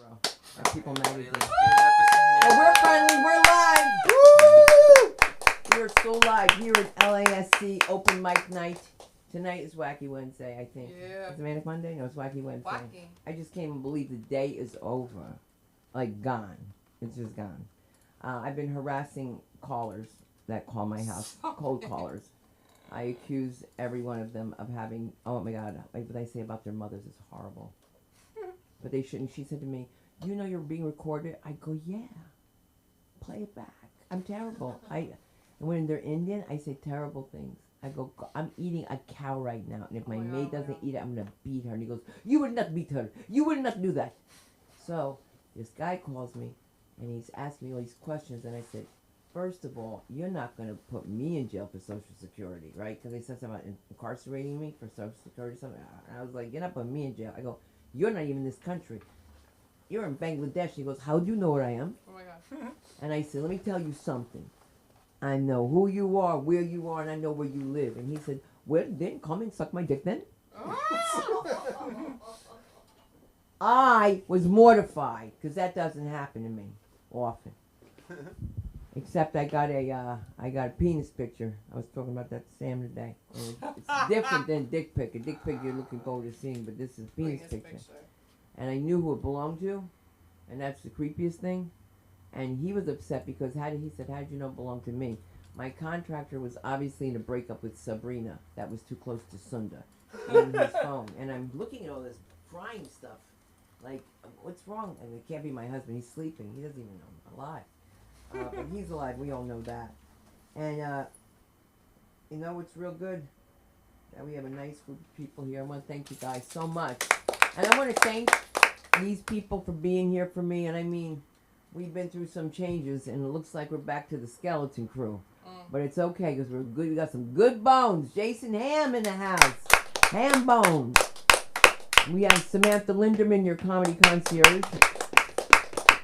bro. Our People Magazine. Let's give it up for Oh, we're finally, we're live! Woo! We're so live here at LASC Open Mic Night. Tonight is Wacky Wednesday, I think. Yeah. Is it Manic Monday? No, it's Wacky Wednesday. Wacky. I just can't even believe the day is over. Like, gone. It's just gone. I've been harassing callers that call my house, cold callers. I accuse every one of them of having, oh my God, like what I say about their mothers is horrible. But they shouldn't. She said to me, you know you're being recorded? I go, yeah. Play it back. I'm terrible. And when they're Indian, I say terrible things. I go, I'm eating a cow right now, and if my maid doesn't eat it, I'm going to beat her. And he goes, you would not beat her. You would not do that. So this guy calls me, and he's asking me all these questions, and I said, first of all, you're not going to put me in jail for Social Security, right? Because they said something about incarcerating me for Social Security. Something. And I was like, you're not putting me in jail. I go, you're not even in this country. You're in Bangladesh. He goes, how do you know where I am? Oh my God. And I said, let me tell you something. I know who you are, where you are, and I know where you live. And he said, well, then come and suck my dick then. I was mortified, because that doesn't happen to me often. Except I got a penis picture. I was talking about that to Sam today. And it's different than dick pic. A dick pic you're looking forward to seeing, but this is penis picture. And I knew who it belonged to, and that's the creepiest thing. And he was upset because he said, how did you know it belonged to me? My contractor was obviously in a breakup with Sabrina. That was too close to Sunda on his phone. And I'm looking at all this crying stuff. Like, what's wrong? And it can't be my husband. He's sleeping. He doesn't even know I'm alive. But he's alive. We all know that. And, you know what's real good? That we have a nice group of people here. I want to thank you guys so much. And I want to thank these people for being here for me. And I mean, we've been through some changes, and it looks like we're back to the skeleton crew. But it's okay, because we're good. We got some good bones. Jason Ham in the house. Ham bones. We have Samantha Linderman, your comedy concierge,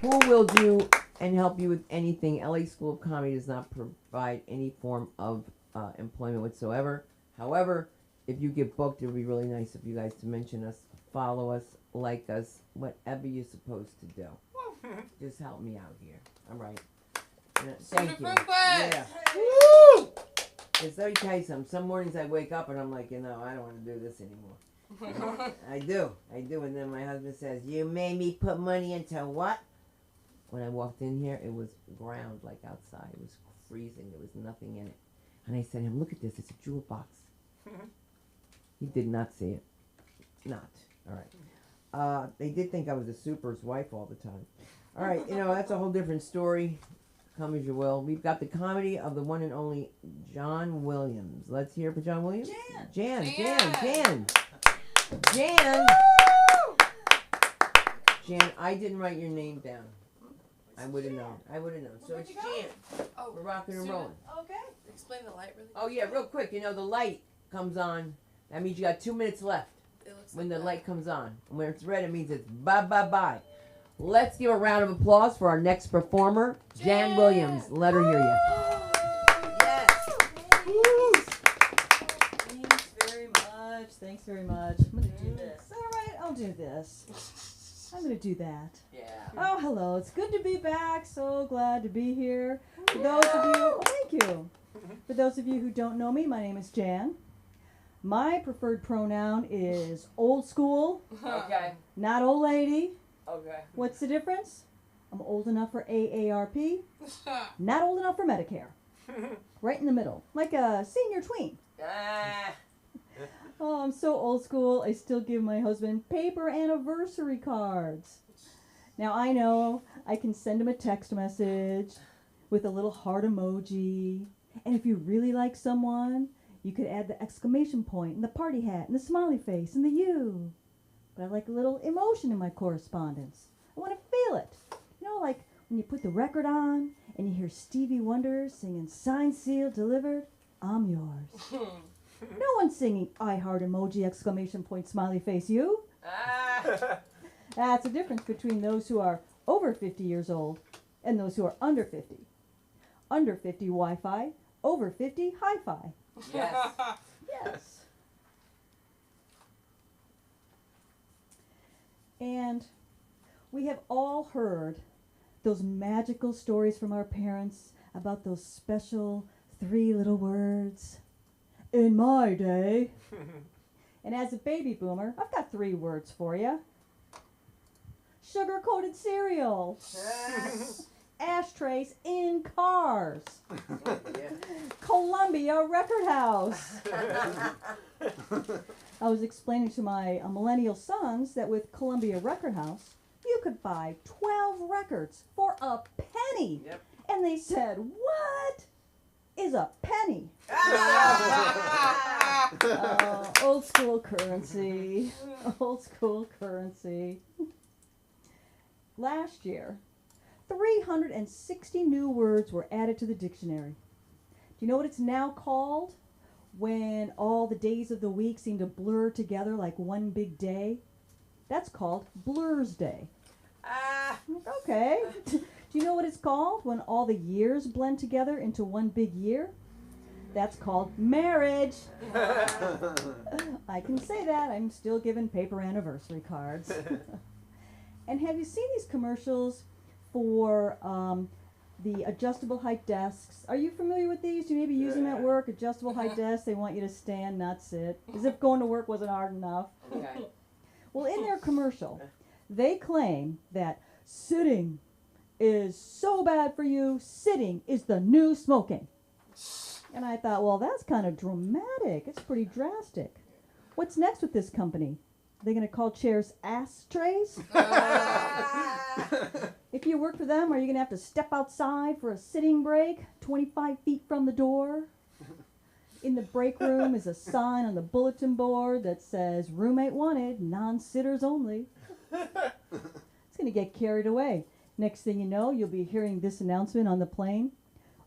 who will do and help you with anything. LA School of Comedy does not provide any form of employment whatsoever. However, if you get booked, it would be really nice of you guys to mention us, follow us, like us, whatever you're supposed to do. Just help me out here. All right. Thank you. Yeah. Woo! Because let me tell you something. Some mornings I wake up and I'm like, I don't want to do this anymore. I do. And then my husband says, you made me put money into what? When I walked in here, it was ground like outside. It was freezing. There was nothing in it. And I said to him, look at this. It's a jewel box. He did not see it. Not. All right. They did think I was a super's wife all the time. All right. That's a whole different story. Come as you will. We've got the comedy of the one and only John Williams. Let's hear it for John Williams. Jan. Jan, I didn't write your name down. I would have known. So it's Jan. Oh, we're rocking and rolling. Okay. Explain the light really quick. Oh, yeah, real quick. The light comes on. That means you got 2 minutes left when the light comes on. And when it's red, it means it's bye. Let's give a round of applause for our next performer, Jan Williams. Let her hear you. Yes. Thanks very much. I'm going to do this. All right, I'll do this. I'm going to do that. Yeah. Oh, hello. It's good to be back. So glad to be here. For those of you, thank you. For those of you who don't know me, my name is Jan. My preferred pronoun is old school. Okay. Not old lady. Okay. What's the difference? I'm old enough for AARP, not old enough for Medicare. Right in the middle, like a senior tween. Oh, I'm so old school, I still give my husband paper anniversary cards. Now I know I can send him a text message with a little heart emoji. And if you really like someone, you could add the exclamation point and the party hat and the smiley face and the U. But I like a little emotion in my correspondence. I want to feel it. Like when you put the record on and you hear Stevie Wonder singing Signed, Sealed, Delivered, I'm yours. No one's singing I heart emoji, exclamation point, smiley face, you. That's the difference between those who are over 50 years old and those who are under 50. Under 50 Wi-Fi, over 50 hi-fi. Yes. Yes. And We have all heard those magical stories from our parents about those special 3 little words. In my day. And as a baby boomer, I've got 3 words for you. Sugar-coated cereal. Ashtrays in cars. Columbia Record House. I was explaining to my millennial sons that with Columbia Record House, you could buy 12 records for a penny. Yep. And they said, what is a penny? Old school currency. Old school currency. Last year, 360 new words were added to the dictionary. Do you know what it's now called when all the days of the week seem to blur together like one big day? That's called Blur's Day. Okay. Do you know what it's called when all the years blend together into one big year? That's called marriage. I can say that. I'm still giving paper anniversary cards. And have you seen these commercials for the adjustable height desks? Are you familiar with these? You may be using them at work. Adjustable height desks. They want you to stand, not sit. As if going to work wasn't hard enough. Okay. Well, in their commercial, they claim that sitting is so bad for you. Sitting is the new smoking. And I thought, well, that's kind of dramatic. It's pretty drastic. What's next with this company? Are they going to call chairs ashtrays? If you work for them, are you going to have to step outside for a sitting break 25 feet from the door? In the break room is a sign on the bulletin board that says, roommate wanted, non-sitters only. It's going to get carried away. Next thing you know, you'll be hearing this announcement on the plane.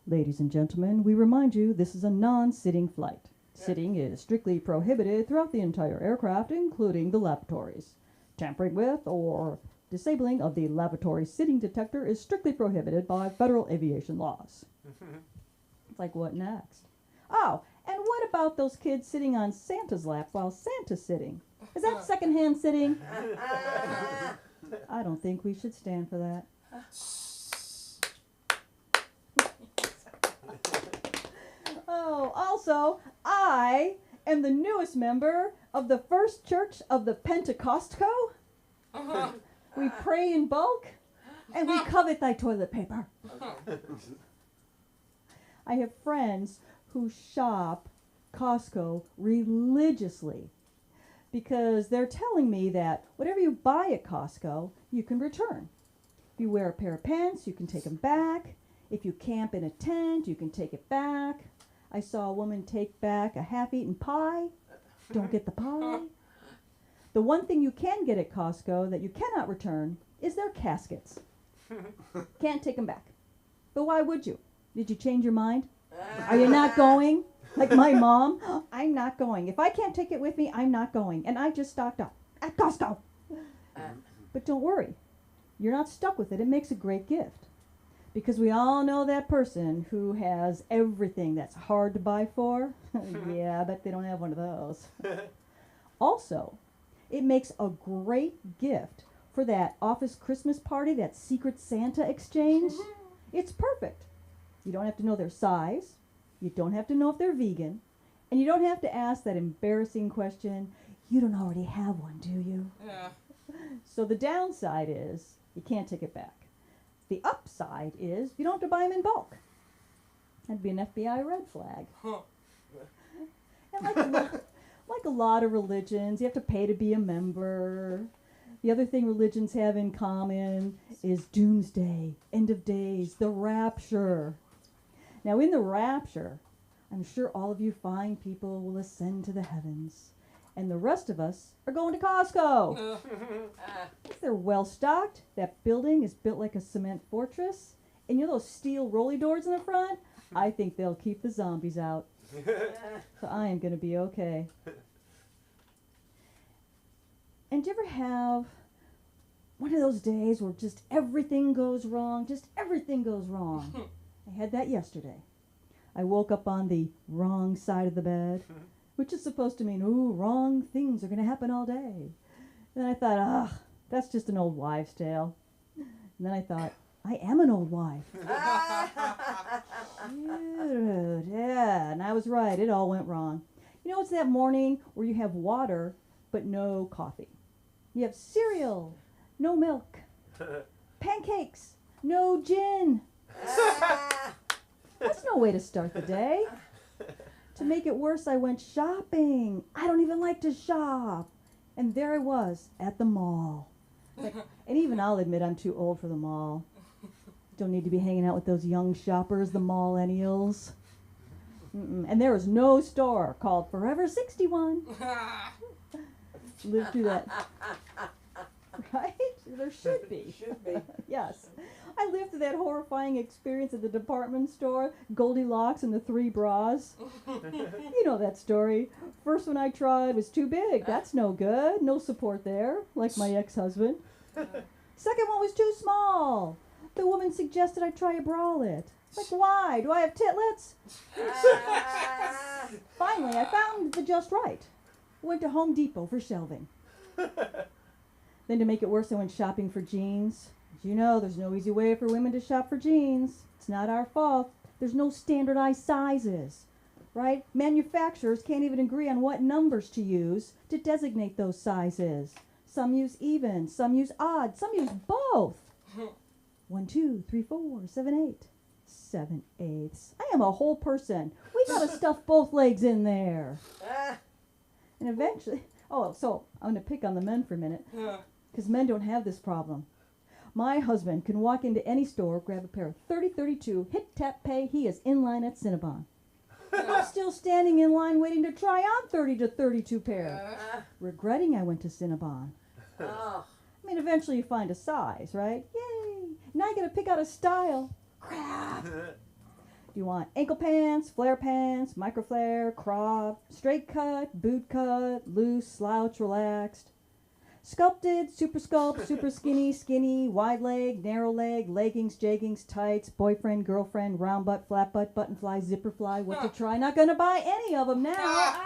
Ladies and gentlemen, we remind you this is a non-sitting flight. Sitting is strictly prohibited throughout the entire aircraft, including the lavatories. Tampering with or disabling of the lavatory sitting detector is strictly prohibited by federal aviation laws. It's like, what next? Oh, and what about those kids sitting on Santa's lap while Santa's sitting? Is that secondhand sitting? I don't think we should stand for that. Oh, also, I am the newest member of the First Church of the Pentecostco. We pray in bulk, and we covet thy toilet paper. I have friends who shop Costco religiously because they're telling me that whatever you buy at Costco, you can return. If you wear a pair of pants, you can take them back. If you camp in a tent, you can take it back. I saw a woman take back a half-eaten pie. Don't get the pie. The one thing you can get at Costco that you cannot return is their caskets. Can't take them back. But why would you? Did you change your mind? Are you not going? Like my mom, I'm not going. If I can't take it with me, I'm not going. And I just stocked up at Costco. But don't worry. You're not stuck with it. It makes a great gift. Because we all know that person who has everything that's hard to buy for. Yeah, I bet they don't have one of those. Also, it makes a great gift for that office Christmas party, that Secret Santa exchange. It's perfect. You don't have to know their size. You don't have to know if they're vegan. And you don't have to ask that embarrassing question, you don't already have one, do you? Yeah. So the downside is you can't take it back. The upside is you don't have to buy them in bulk. That'd be an FBI red flag. Huh. And like a lot of religions, you have to pay to be a member. The other thing religions have in common is doomsday, end of days, the rapture. Now in the rapture, I'm sure all of you fine people will ascend to the heavens. And the rest of us are going to Costco. They're well stocked. That building is built like a cement fortress. And you know those steel rolly doors in the front? I think they'll keep the zombies out. So I am going to be okay. And do you ever have one of those days where just everything goes wrong? Just everything goes wrong. I had that yesterday. I woke up on the wrong side of the bed, which is supposed to mean, ooh, wrong things are going to happen all day. And I thought, that's just an old wives' tale. And then I thought, I am an old wife. Dude, yeah, and I was right. It all went wrong. You know, it's that morning where you have water but no coffee. You have cereal, no milk. Pancakes, no gin. That's no way to start the day. To make it worse, I went shopping. I don't even like to shop. And there I was at the mall. And even I'll admit I'm too old for the mall. Don't need to be hanging out with those young shoppers, the millennials. And there was no store called Forever 61. Lived through that. Right? There should be. Should be. Yes. I lived through that horrifying experience at the department store, Goldilocks and the 3 bras. You know that story. First one I tried was too big. That's no good. No support there, like my ex-husband. Second one was too small. The woman suggested I try a bralette. Like, why? Do I have titlets? Finally, I found the just right. Went to Home Depot for shelving. Then to make it worse, I went shopping for jeans. As you know, there's no easy way for women to shop for jeans. It's not our fault. There's no standardized sizes, right? Manufacturers can't even agree on what numbers to use to designate those sizes. Some use even, some use odd, some use both. 1, 2, 3, 4, 7, 8. 7/8. I am a whole person. We gotta stuff both legs in there. And eventually, so I'm gonna pick on the men for a minute, because men don't have this problem. My husband can walk into any store, grab a pair of 30-32, hit tap pay, he is in line at Cinnabon. I'm still standing in line waiting to try on 30 to 32 pair. Regretting I went to Cinnabon. I mean, eventually you find a size, right? Yay! Now you gotta pick out a style. Crap! Do you want ankle pants, flare pants, micro flare, crop, straight cut, boot cut, loose, slouch, relaxed? Sculpted, super sculpt, super skinny, skinny, wide leg, narrow leg, leggings, jeggings, tights, boyfriend, girlfriend, round butt, flat butt, button fly, zipper fly, what to try? Not gonna buy any of them now.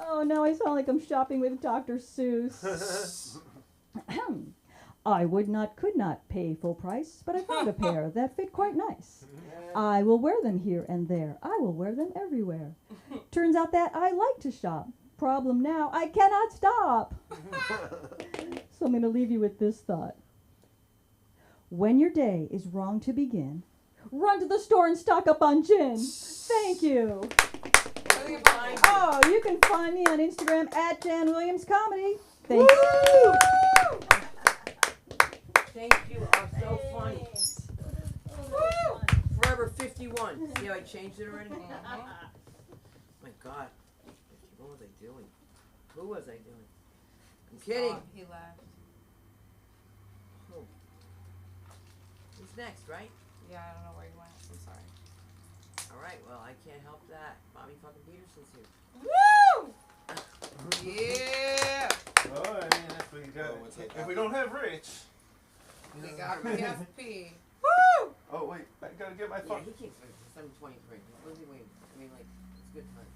Oh, now I sound like I'm shopping with Dr. Seuss. I could not pay full price, but I found a pair that fit quite nice. I will wear them here and there. I will wear them everywhere. Turns out that I like to shop. Problem now, I cannot stop. So I'm going to leave you with this thought. When your day is wrong to begin, run to the store and stock up on gin. Thank you. Oh, you can find me on Instagram at Jan Williams Comedy. Thank you. Thank you are so funny. Woo! Forever 51. See how I changed it already? My God. What was I doing? Who was I doing? I'm kidding. Oh, he left. Who? Who's next, right? Yeah, I don't know where he went. I'm sorry. Alright, well, I can't help that. Bobby fucking Peterson's here. Woo! Yeah! Oh, I mean, that's what you got. If we don't have Rich. We got PFP. Woo! Oh, wait, I gotta get my Yeah, phone. he came for 7:23. What was he waiting? I mean, like, it's good time.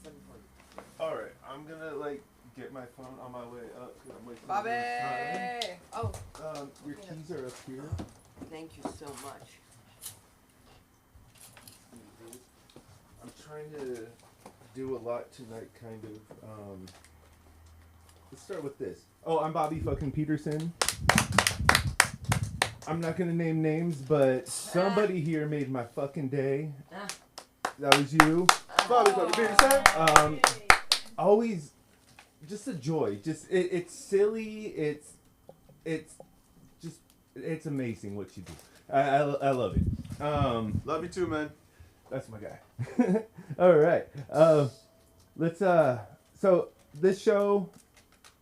7:20. Alright, I'm gonna, like, get my phone on my way up. 'Cause I'm waiting for Bobby! the Oh, time. Your keys are up here. Thank you so much. I'm trying to do a lot tonight, kind of. Let's start with this. Oh, I'm Bobby fucking Peterson. I'm not gonna name names, but somebody here made my fucking day. That was you. Bobby fucking Peterson. Always, just a joy. Just it's silly. It's amazing what you do. I love it. Love you too, man. That's my guy. All right. Let's. So this show,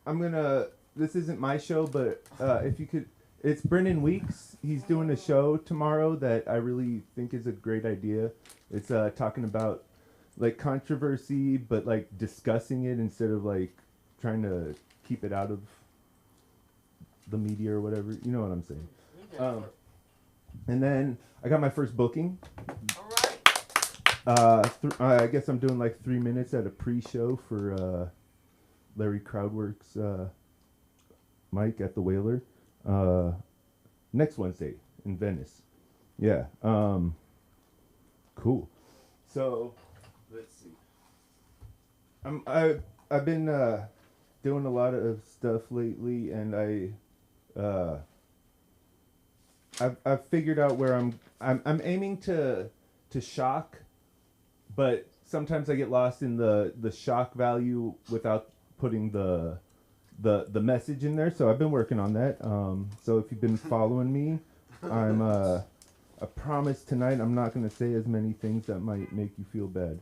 this isn't my show, but if you could, it's Brennan Weeks. He's doing a show tomorrow that I really think is a great idea. It's talking about like controversy, but like discussing it instead of like trying to keep it out of the media or whatever. You know what I'm saying? And then I got my first booking. I guess I'm doing like 3 minutes at a pre-show for Larry Crowdwork's mic at the Whaler next Wednesday in Venice. Yeah. Cool. So let's see. I've been doing a lot of stuff lately, and I've figured out where I'm aiming to shock, but sometimes I get lost in the shock value without putting the message in there. So I've been working on that. So if you've been following me, I promise tonight I'm not going to say as many things that might make you feel bad.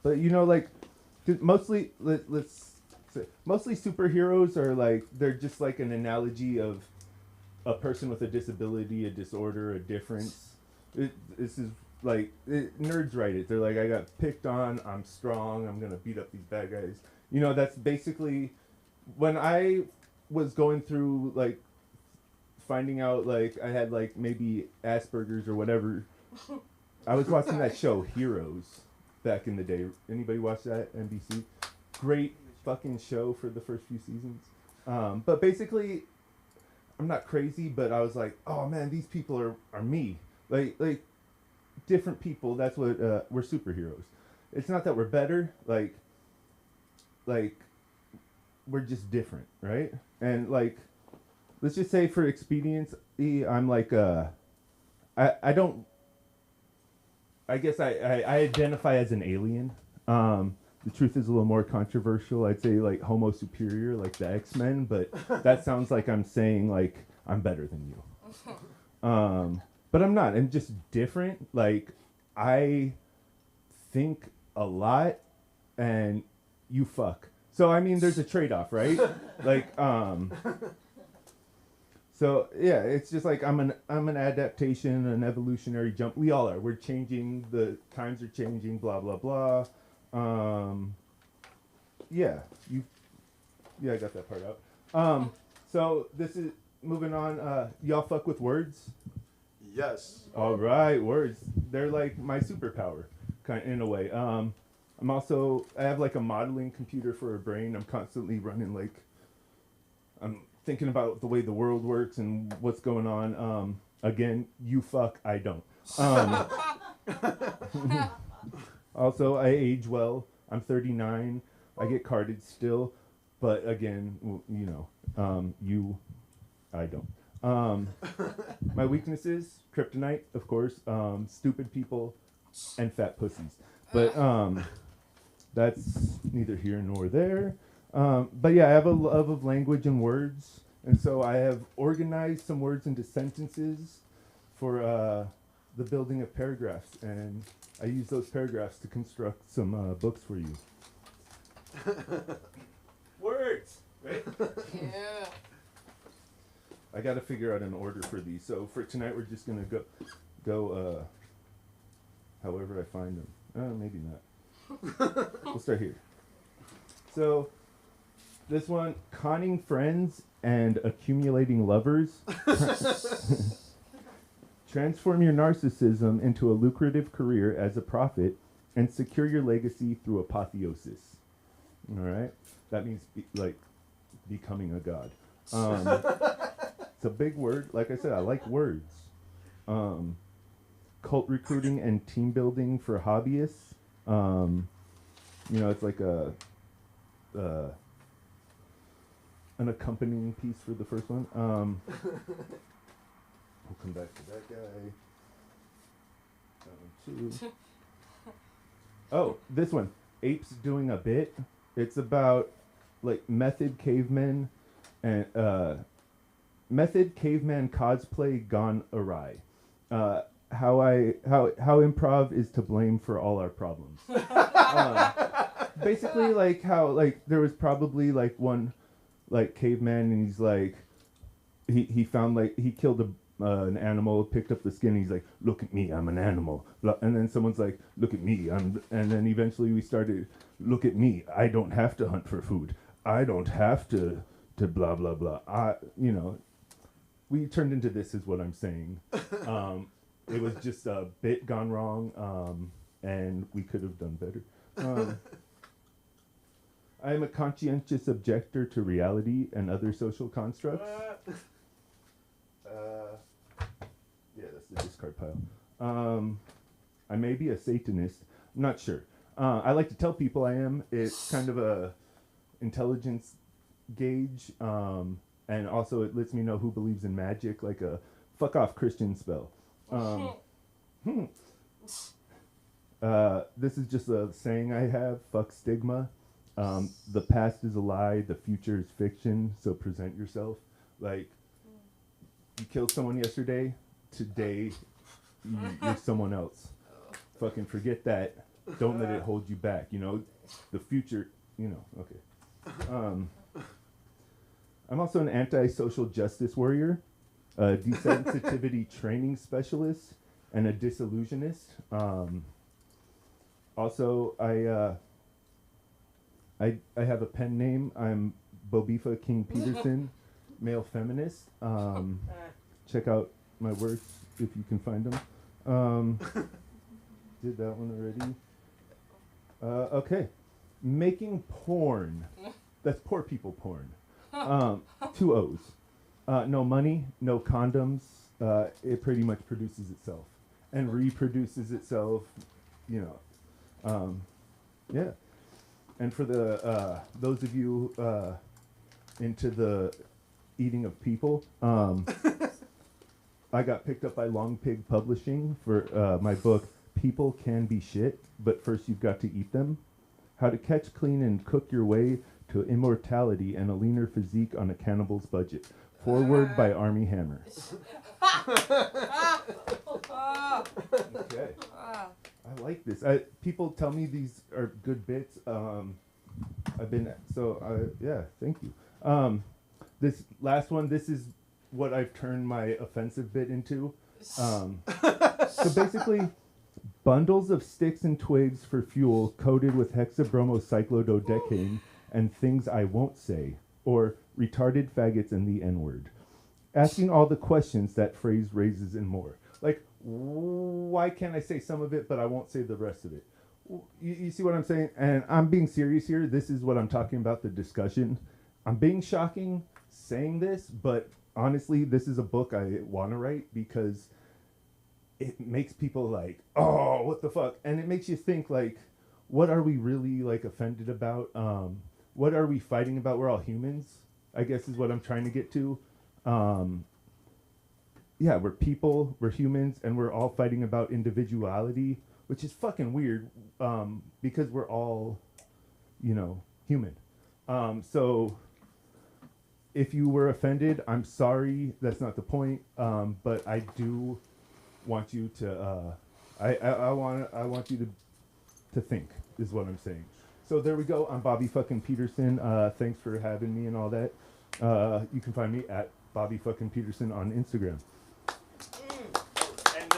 But you know, like, mostly mostly superheroes are like, they're just like an analogy of a person with a disability, a disorder, a difference. This is like, nerds write it. They're like, I got picked on, I'm strong, I'm gonna beat up these bad guys. You know, that's basically, when I was going through, like, finding out, like, I had, like, maybe Asperger's or whatever, I was watching that show, Heroes, back in the day. Anybody watch that, NBC? Great fucking show for the first few seasons. But basically, I'm not crazy, but I was like, oh man, these people are me. Like different people, that's what, we're superheroes. It's not that we're better, like, we're just different, right? And, like, let's just say for expediency, I'm like, I don't, I guess I identify as an alien. The truth is a little more controversial. I'd say like Homo superior, like the X-Men, but that sounds like I'm saying like I'm better than you. But I'm not. I'm just different. Like, I think a lot and you fuck. So I mean, there's a trade-off, right? Like, so yeah, it's just like I'm an adaptation, an evolutionary jump. We all are. We're changing. The times are changing. Blah blah blah. Yeah, I got that part out. So this is moving on. Y'all fuck with words? Yes. All right, words. They're like my superpower, kind of, in a way. I have like a modeling computer for a brain. I'm constantly running, like, I'm thinking about the way the world works and what's going on. Again, you fuck, I don't. Also, I age well. I'm 39. I get carded still, but again, you know, I don't. My weaknesses: kryptonite, of course, stupid people, and fat pussies. But that's neither here nor there. But yeah, I have a love of language and words, and so I have organized some words into sentences for the building of paragraphs, and I use those paragraphs to construct some books for you. Words, right? Yeah. I got to figure out an order for these. So for tonight, we're just gonna go however I find them. Maybe not. We'll start here. So this one, conning friends and accumulating lovers. Transform your narcissism into a lucrative career as a prophet and secure your legacy through apotheosis. All right? That means becoming a god. It's a big word. Like I said, I like words. Cult recruiting and team building for hobbyists. You know, it's like an accompanying piece for the first one. We'll come back to that guy. That one too. Oh, this one. Apes doing a bit. It's about like method cavemen and method caveman cosplay gone awry. How improv is to blame for all our problems. Basically, like how like there was probably like one like caveman, and he's like he found like he killed an animal, picked up the skin, and he's like, look at me, I'm an animal. And then someone's like, look at me, and then eventually we started, look at me, I don't have to hunt for food, I don't have to blah blah blah. You know, we turned into this is what I'm saying. It was just a bit gone wrong, and we could have done better. I am a conscientious objector to reality and other social constructs. Yeah, that's the discard pile. I may be a Satanist. I'm not sure. I like to tell people I am. It's kind of a intelligence gauge, and also it lets me know who believes in magic, like a fuck off Christian spell. This is just a saying I have. Fuck stigma. The past is a lie. The future is fiction. So present yourself. Like, you killed someone yesterday. Today, you're someone else. Fucking forget that. Don't let it hold you back. You know, the future. You know. Okay. I'm also an anti-social justice warrior, a desensitivity training specialist, and a disillusionist. Also, I have a pen name. I'm Bobifa King Peterson, male feminist. Check out my works if you can find them. Did that one already. Okay. Making porn. That's poor people porn. 2 O's. No money, no condoms. It pretty much produces itself and reproduces itself, you know. Yeah. And for the those of you into the eating of people, I got picked up by Long Pig Publishing for my book, People Can Be Shit, but first you've got to eat them. How to catch, clean, and cook your way to immortality and a leaner physique on a cannibal's budget. Forward by Army Hammer. Okay. I like this. People tell me these are good bits. Yeah, thank you. This last one, this is what I've turned my offensive bit into. So basically, bundles of sticks and twigs for fuel coated with hexabromocyclododecane and things I won't say, or retarded faggots and the N-word. Asking all the questions that phrase raises and more. Like, why can't I say some of it, but I won't say the rest of it? You see what I'm saying? And I'm being serious here. This is what I'm talking about, the discussion. I'm being shocking saying this, but honestly, this is a book I want to write because it makes people like, oh, what the fuck? And it makes you think, like, what are we really, like, offended about? What are we fighting about? We're all humans, I guess is what I'm trying to get to. Yeah, we're people, we're humans, and we're all fighting about individuality, which is fucking weird, because we're all, you know, human. So if you were offended, I'm sorry, that's not the point, but I do want you to, I want you to think, is what I'm saying. So there we go. I'm Bobby fucking Peterson. Thanks for having me and all that. You can find me at Bobby fucking Peterson on Instagram. And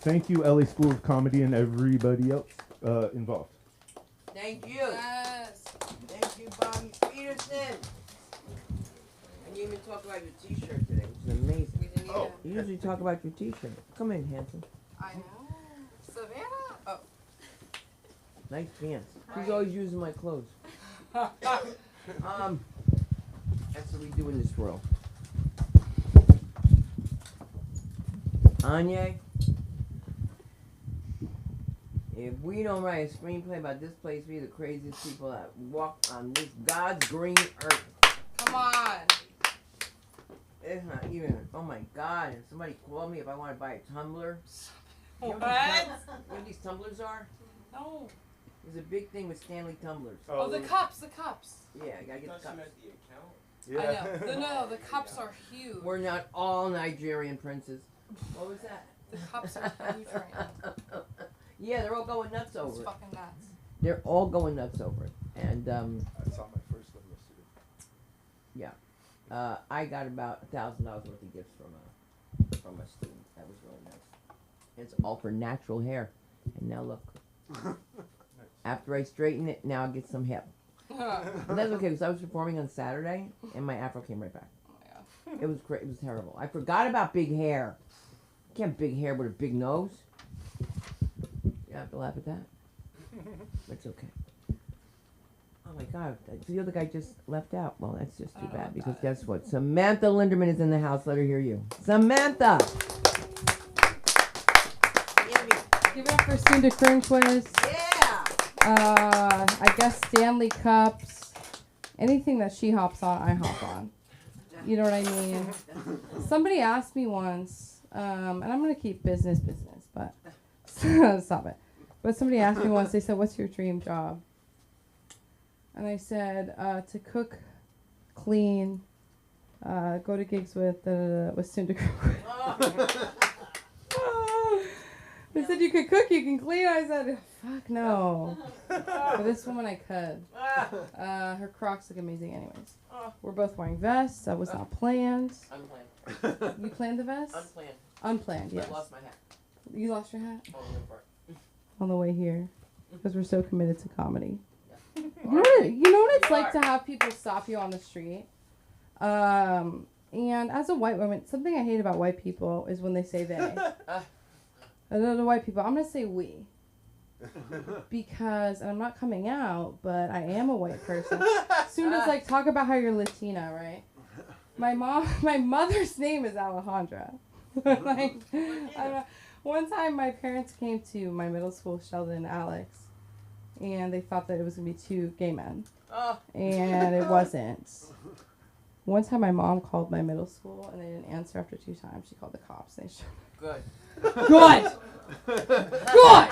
thank you, LA School of Comedy, and everybody else involved. Thank you. Yes. Thank you, Bobby Peterson. And you even talk about your T-shirt today, which is amazing. We didn't eat it. You usually talk about your T-shirt. Come in, handsome. I know. Savannah? Oh. Nice pants. She's Right. always using my clothes. That's what we do in this world. Anya, if we don't write a screenplay about this place, we're the craziest people that walk on this God's green earth. Come on. It's not even, oh my God, and somebody called me if I want to buy a tumbler. You know What? what these tumblers are? No. There's a big thing with Stanley tumblers. Oh, the cups. Yeah, I gotta get the cups. I know. No, the cups are huge. We're not all Nigerian princes. What was that? The cups are huge right now. Yeah, they're all going nuts It's over it. fucking nuts. They're all going nuts over it. And I saw my first one yesterday. I got about $1,000 worth of gifts from a student. That was really nice. It's all for natural hair. And now look. After I straighten it, now I get some hip. But that's okay because I was performing on Saturday and my afro came right back. It was it was terrible. I forgot about big hair. You can't have big hair with a big nose. You have to laugh at that. It's okay. Oh my God, the other guy just left out. Well, that's just too bad because guess what? Samantha Linderman is in the house. Let her hear you. Samantha! Give it up for Cinda Crinquist. Yeah! I guess Stanley Cups. Anything that she hops on, I hop on. You know what I mean? Somebody asked me once, and I'm going to keep business, but stop it. But somebody asked me once, they said, what's your dream job? And I said, to cook, clean, go to gigs with Cinda Crinquist. They said you could cook, you can clean. I said, fuck no. For this woman, I could. Her Crocs look amazing anyways. We're both wearing vests. That was not planned. Unplanned. You planned the vest? Unplanned. Unplanned, yes. I lost my hat. You lost your hat? Oh, no, part. On the way here. Because we're so committed to comedy. You know what it's like to have people stop you on the street? And as a white woman, something I hate about white people is when they say they. The white people, I'm going to say we. Because, and I'm not coming out, but I am a white person. Soon as, like, talk about how you're Latina, right? My mother's name is Alejandra. Like, one time my parents came to my middle school, Sheldon and Alex, and they thought that it was going to be two gay men. And it wasn't. One time my mom called my middle school, and they didn't answer after 2 times. She called the cops. They showed Good. Good! Good!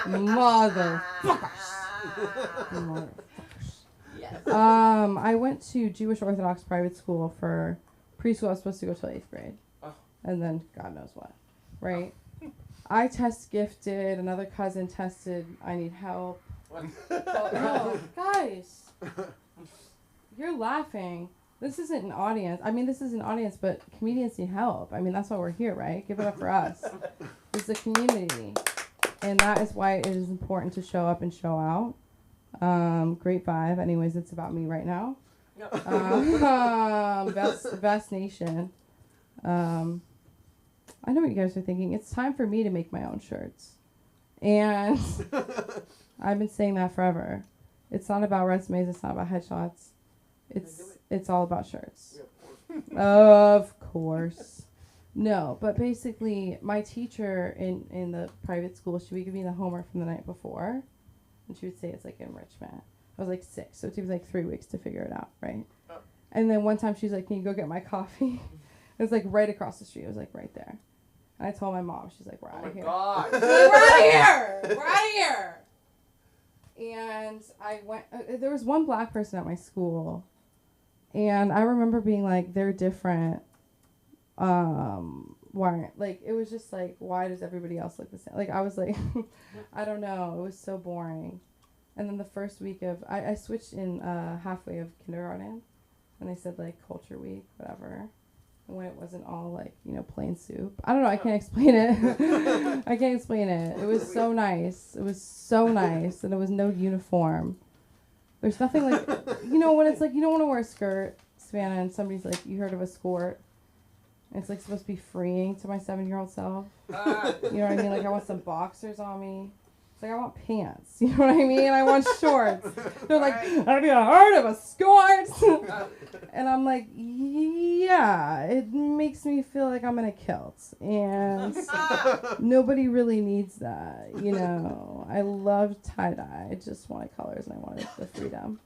Motherfuckers. Yes. I went to Jewish Orthodox private school for preschool. I was supposed to go till 8th grade. And then God knows what. Right? I test gifted. Another cousin tested. I need help. Oh, guys. You're laughing. This isn't an audience. I mean, this is an audience, but comedians need help. I mean, that's why we're here, right? Give it up for us. It's a community. And that is why it is important to show up and show out. Great vibe. Anyways, it's about me right now. Best Nation. I know what you guys are thinking. It's time for me to make my own shirts. And I've been saying that forever. It's not about resumes. It's not about headshots. It's all about shirts. Of course. No, but basically, my teacher in the private school, she would give me the homework from the night before, and she would say it's like enrichment. I was like 6, so it took me like 3 weeks to figure it out, right? And then one time she's like, can you go get my coffee? It was like right across the street. It was like right there. And I told my mom, she's like, we're out of here. God. She's like, we're out of here! We're out of here! And I went, there was one black person at my school, and I remember being like, they're different. Why? Like, it was just like, why does everybody else look the same? Like, I was like, I don't know. It was so boring. And then the first week of, I switched in halfway of kindergarten, and they said, like, culture week, whatever. And when it wasn't all, like, you know, plain soup. I don't know. I can't explain it. I can't explain it. It was so nice. It was so nice. And there was no uniform. There's nothing like, you know, when it's like, you don't want to wear a skirt, Savannah, and somebody's like, you heard of a skort? And it's like supposed to be freeing to my 7-year-old self. You know what I mean? Like, I want some boxers on me. It's like, I want pants. You know what I mean? I want shorts. They're like, have you heard of a skort? And I'm like, yeah, it makes me feel like I'm in a kilt. And nobody really needs that, you know. I love tie-dye. I just wanted colors and I wanted the freedom.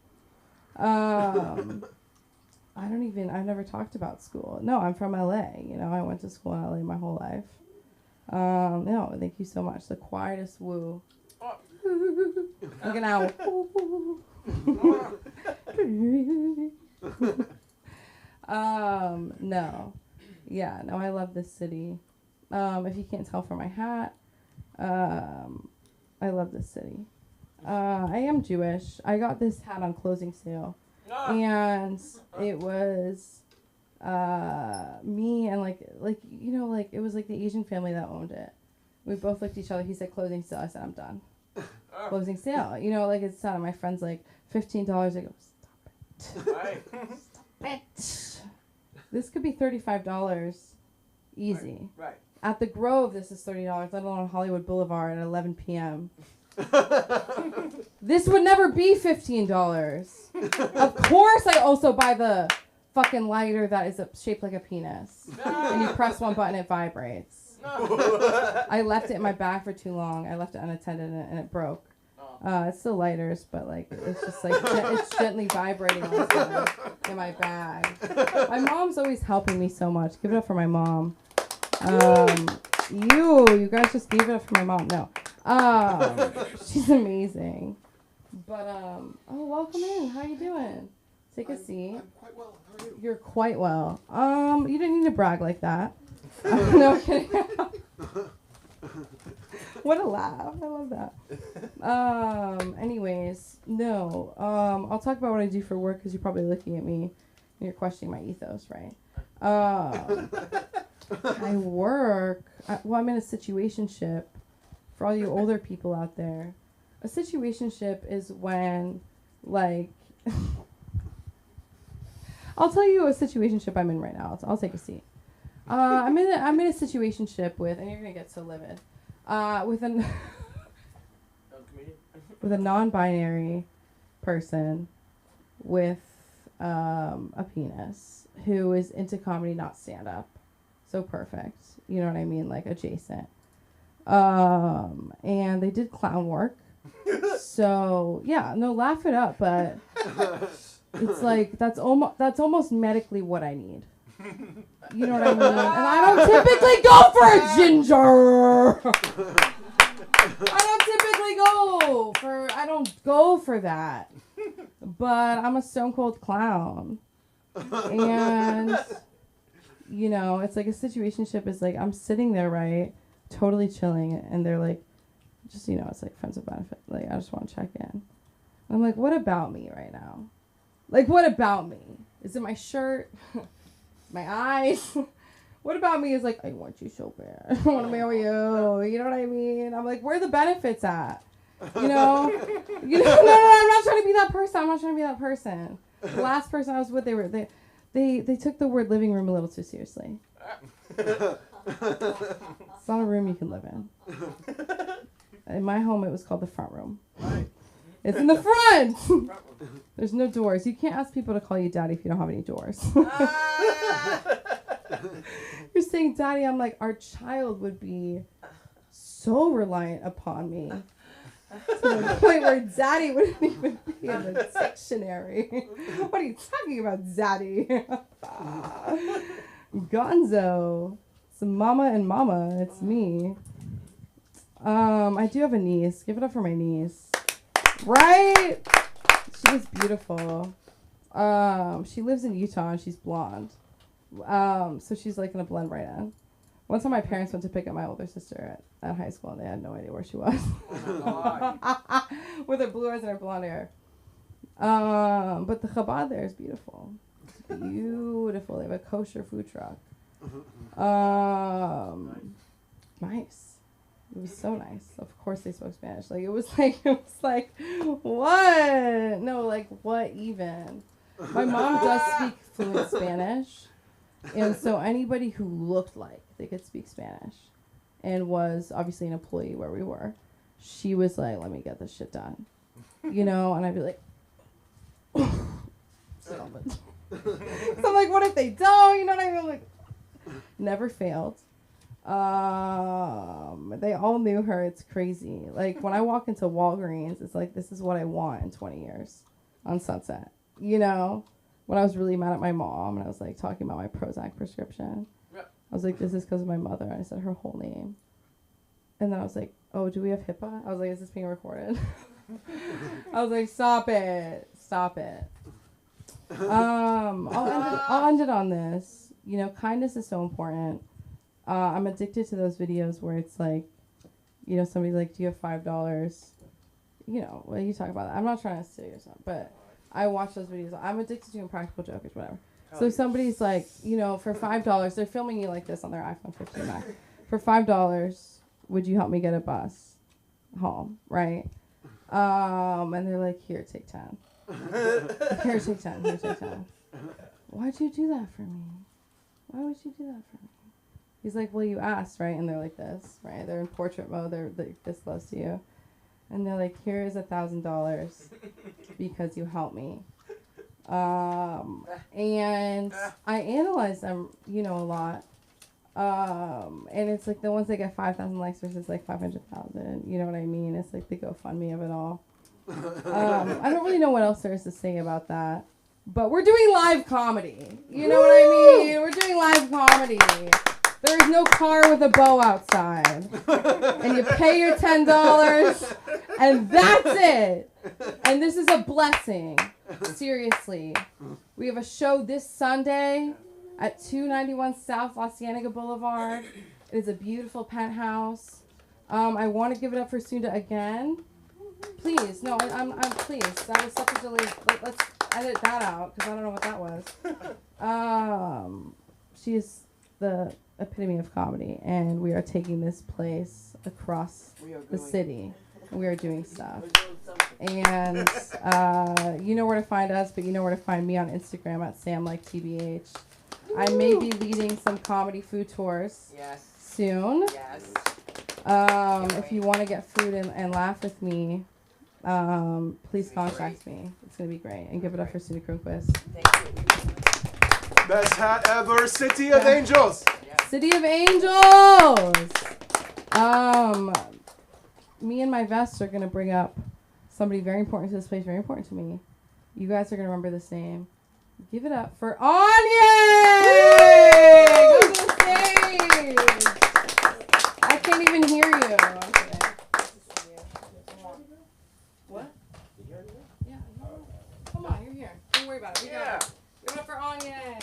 I've never talked about school. No, I'm from LA. You know, I went to school in LA my whole life. No, thank you so much. The quietest woo. Look at now. No. Yeah, no, I love this city. If you can't tell from my hat, I love this city. I am Jewish. I got this hat on closing sale. And it was me and like you know, like it was like the Asian family that owned it. We both looked at each other. He said closing sale. I said I'm done. Closing sale. You know, like it's done. My friend's like $15. I go, stop it. Stop it. This could be $35 easy. Right. At the Grove, this is $30. Let alone Hollywood Boulevard at 11 p.m. This would never be $15. Of course, I also buy the fucking lighter that is shaped like a penis. And you press one button, it vibrates. I left it in my bag for too long. I left it unattended and it broke. It's still lighters, but like it's just like it's gently vibrating also in my bag. My mom's always helping me so much. Give it up for my mom. You guys just gave it up for my mom. No, she's amazing. But oh, welcome in. How you doing? Take a seat. I'm quite well. How are you? You're quite well. You didn't need to brag like that. No kidding. What a laugh. I love that. Anyways, no. I'll talk about what I do for work because you're probably looking at me and you're questioning my ethos, right? I work. I'm in a situationship. For all you older people out there, a situationship is when, like, I'll tell you a situationship I'm in right now. I'll take a seat. I'm in a situationship with, and you're gonna get so livid. With with a non-binary person with a penis who is into comedy, not stand-up. So perfect. You know what I mean? Like adjacent. And they did clown work. So yeah, no, laugh it up, but it's like that's almost medically what I need. You know what I mean? And I don't typically go for a ginger. I don't go for that. But I'm a stone cold clown. And you know, it's like a situationship is like I'm sitting there, right? Totally chilling, and they're like, just, you know, it's like friends with benefit. Like, I just want to check in. And I'm like, what about me right now? Like, what about me? Is it my shirt? My eyes? What about me is like, I want you so bad. I want to marry you. You know what I mean? I'm like, where are the benefits at? You know? No, I'm not trying to be that person. The last person I was with, they took the word living room a little too seriously. It's not a room you can live in. In my home, it was called the front room. It's in the front. There's no doors. You can't ask people to call you daddy if you don't have any doors. You're saying daddy. I'm like, our child would be so reliant upon me to the point where daddy wouldn't even be in the dictionary. What are you talking about, daddy? Gonzo. It's mama and mama. It's me. I do have a niece. Give it up for my niece. Right? She is beautiful. She lives in Utah and she's blonde. So she's like gonna blend right in. One time my parents went to pick up my older sister at high school and they had no idea where she was. With her blue eyes and her blonde hair. But the Chabad there is beautiful. It's beautiful. They have a kosher food truck. Nice. It was so nice. Of course they spoke Spanish. Like it was like what? No, like what even? My mom does speak fluent Spanish. And so anybody who looked like they could speak Spanish and was obviously an employee where we were, she was like, let me get this shit done. You know, and I'd be like, stop it. So I'm like, what if they don't? You know what I mean? I'm like, never failed. They all knew her. It's crazy. Like when I walk into Walgreens, it's like, this is what I want in 20 years on Sunset. You know, when I was really mad at my mom and I was like talking about my Prozac prescription, I was like, this is because of my mother. And I said her whole name. And then I was like, oh, do we have HIPAA? I was like, is this being recorded? I was like, stop it. I'll end it on this. You know, kindness is so important. I'm addicted to those videos where it's like, you know, somebody's like, do you have $5? You know, well, you talk about that. I'm not trying to say yourself, but I watch those videos. I'm addicted to Impractical Jokers, whatever. So somebody's like, you know, for $5, they're filming you like this on their iPhone 15 Max. For $5, would you help me get a bus home, right? And they're like, here, take 10. Here, take 10. Why'd you do that for me? Why would you do that for me? He's like, well, you asked, right? And they're like this, right? They're in portrait mode. They're this close to you. and they're like, here is $1,000 because you helped me. And I analyze them, you know, a lot. And it's like the ones that get 5,000 likes versus like 500,000. You know what I mean? It's like the GoFundMe of it all. I don't really know what else there is to say about that. But we're doing live comedy. You know what I mean? We're doing live comedy. There is no car with a bow outside. And you pay your $10, and that's it. And this is a blessing. Seriously. We have a show this Sunday at 291 South La Cienega Boulevard. It is a beautiful penthouse. I want to give it up for Sunda again. Please, no, I'm please. That was such a delay. Let's edit that out because I don't know what that was. She is the epitome of comedy, and we are taking this place across the city. We are doing stuff. And you know where to find us, but you know where to find me on Instagram at SamLikeTBH. I may be leading some comedy food tours soon. Yes. If you want to get food and laugh with me, please contact me. It's going to be great. And give it up for Suna Kronquist. Thank you. Best hat ever, City of Angels. City of Angels! Me and my vest are going to bring up somebody very important to this place, very important to me. You guys are going to remember this name. Give it up for Anya! Go to the stage! I can't even hear you. I'm kidding. What? Yeah. Come on, you're here. Don't worry about it. We got it. Give it up for Anya!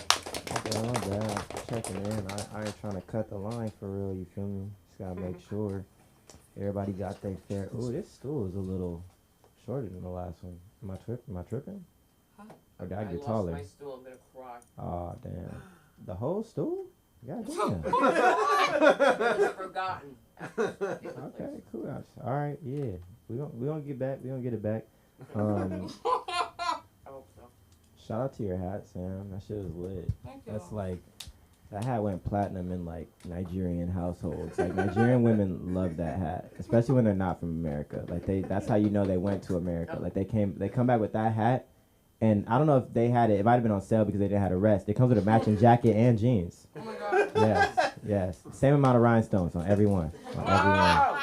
Yeah, my bad. Checking in. I ain't trying to cut the line for real, you feel me? Just gotta make sure everybody got their fair. Ooh, this stool is a little shorter than the last one. Am I tripping? Huh? Or did I get lost taller? my stool. I'm gonna cry. Oh, damn. The whole stool? God damn. It was forgotten. Okay, cool. All right, yeah. We gonna get back. We gonna get it back. I hope so. Shout out to your hat, Sam. That shit was lit. Thank you. That's like, that hat went platinum in like Nigerian households. Like Nigerian women love that hat, especially when they're not from America. Like that's how you know they went to America. Like they come back with that hat, and I don't know if they had it. It might have been on sale because they didn't have a rest. It comes with a matching jacket and jeans. Oh my god. Yes. Same amount of rhinestones on every one. On every one.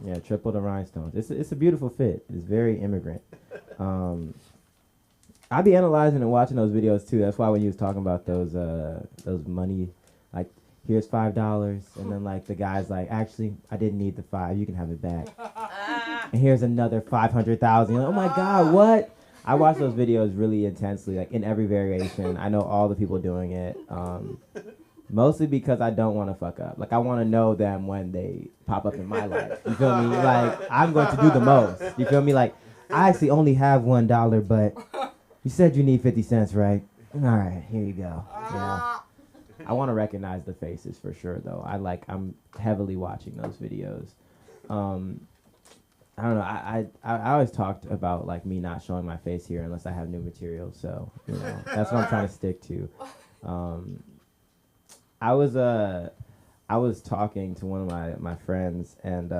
Yeah, triple the rhinestones. It's a beautiful fit. It's very immigrant. I be analyzing and watching those videos too. That's why when you was talking about those money, like here's $5, and then like the guy's like, actually I didn't need the $5, you can have it back. And here's another 500,000. Like, oh my God, what? I watch those videos really intensely, like in every variation. I know all the people doing it. Mostly because I don't want to fuck up. Like I want to know them when they pop up in my life. You feel me? Like I'm going to do the most. You feel me? Like I actually only have $1, but you said you need 50 cents, right? All right, here you go. Yeah. I want to recognize the faces for sure, though. I'm heavily watching those videos. I don't know. I always talked about like me not showing my face here unless I have new material. So you know that's what I'm trying to stick to. I was talking to one of my friends, and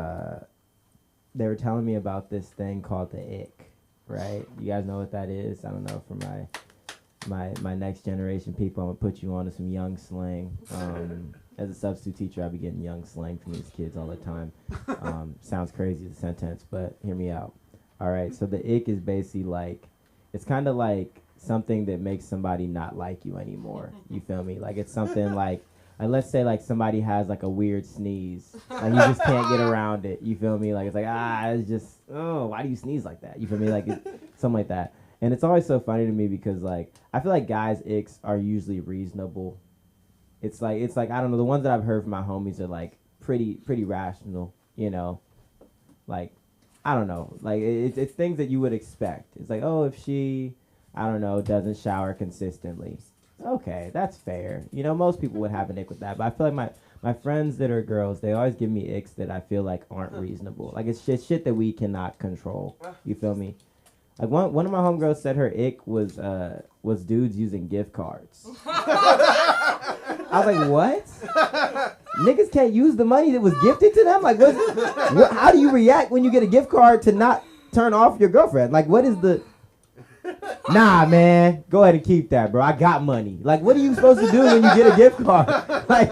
they were telling me about this thing called the ick. Right? You guys know what that is? I don't know. For my next generation people, I'm gonna put you on to some young slang. As a substitute teacher, I be getting young slang from these kids all the time. Sounds crazy as a sentence, but hear me out. All right. So the ick is basically like, it's kind of like something that makes somebody not like you anymore. You feel me? Like it's something like let's say like somebody has like a weird sneeze, like you just can't get around it. You feel me? Like it's like it's just why do you sneeze like that? You feel me? Like something like that. And it's always so funny to me because like I feel like guys' icks are usually reasonable. It's like I don't know, the ones that I've heard from my homies are like pretty rational. You know, like I don't know, like it's things that you would expect. It's like if she I don't know doesn't shower consistently. Okay, that's fair. You know, most people would have an ick with that. But I feel like my friends that are girls, they always give me icks that I feel like aren't reasonable. Like, it's just shit that we cannot control. You feel me? Like, one of my homegirls said her ick was dudes using gift cards. I was like, what? Niggas can't use the money that was gifted to them. Like, how do you react when you get a gift card to not turn off your girlfriend? Like, what is the? Nah, man, go ahead and keep that, bro. I got money. Like, what are you supposed to do when you get a gift card? Like,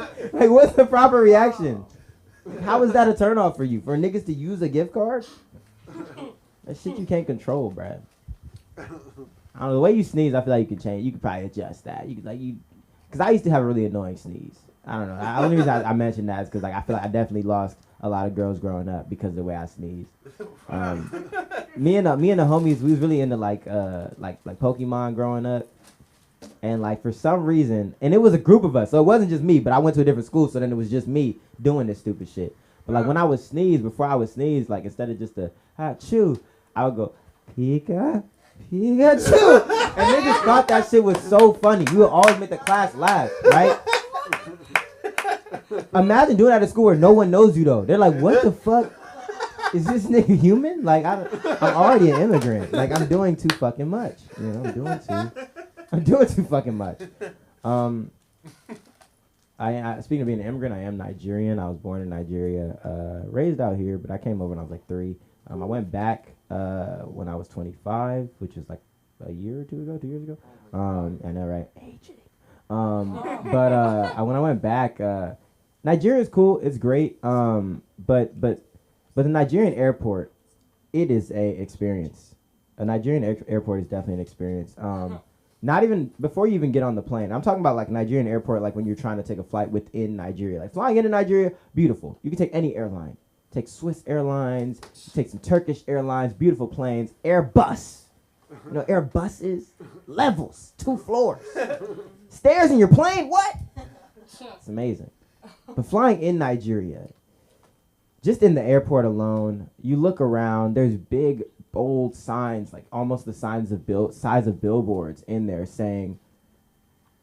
what's the proper reaction? How is that a turn off for you? For niggas to use a gift card? That shit you can't control, bruh. I don't know, the way you sneeze, I feel like you can change. You could probably adjust that. You could because I used to have a really annoying sneeze. I don't know. The only reason I mentioned that is because I feel like I definitely lost a lot of girls growing up because of the way I sneezed. Me and the homies, we was really into like Pokemon growing up, and like for some reason, and it was a group of us, so it wasn't just me. But I went to a different school, so then it was just me doing this stupid shit. But like when I would sneeze, before I would sneeze, like instead of just a chew, I would go Pika. Pikachu! And niggas thought that shit was so funny. You would always make the class laugh, right? Imagine doing that at school where no one knows you though. They're like, what the fuck? Is this nigga human? Like, I'm already an immigrant. Like, I'm doing too fucking much. You know, I'm doing too fucking much. I speaking of being an immigrant, I am Nigerian. I was born in Nigeria, raised out here, but I came over when I was like 3. I went back when I was 25, which was like a year or 2 years ago. I know, right? Aging. But when I went back, Nigeria is cool. It's great. But the Nigerian airport, it is a experience. A Nigerian airport is definitely an experience. Not even before you even get on the plane. I'm talking about like Nigerian airport, like when you're trying to take a flight within Nigeria. Like flying into Nigeria, beautiful. You can take any airline. Take Swiss Airlines, take some Turkish Airlines, beautiful planes, Airbus. You know, Airbus is levels, 2 floors. Stairs in your plane, what? It's amazing. But flying in Nigeria, just in the airport alone, you look around, there's big, bold signs, like almost the size of billboards in there saying,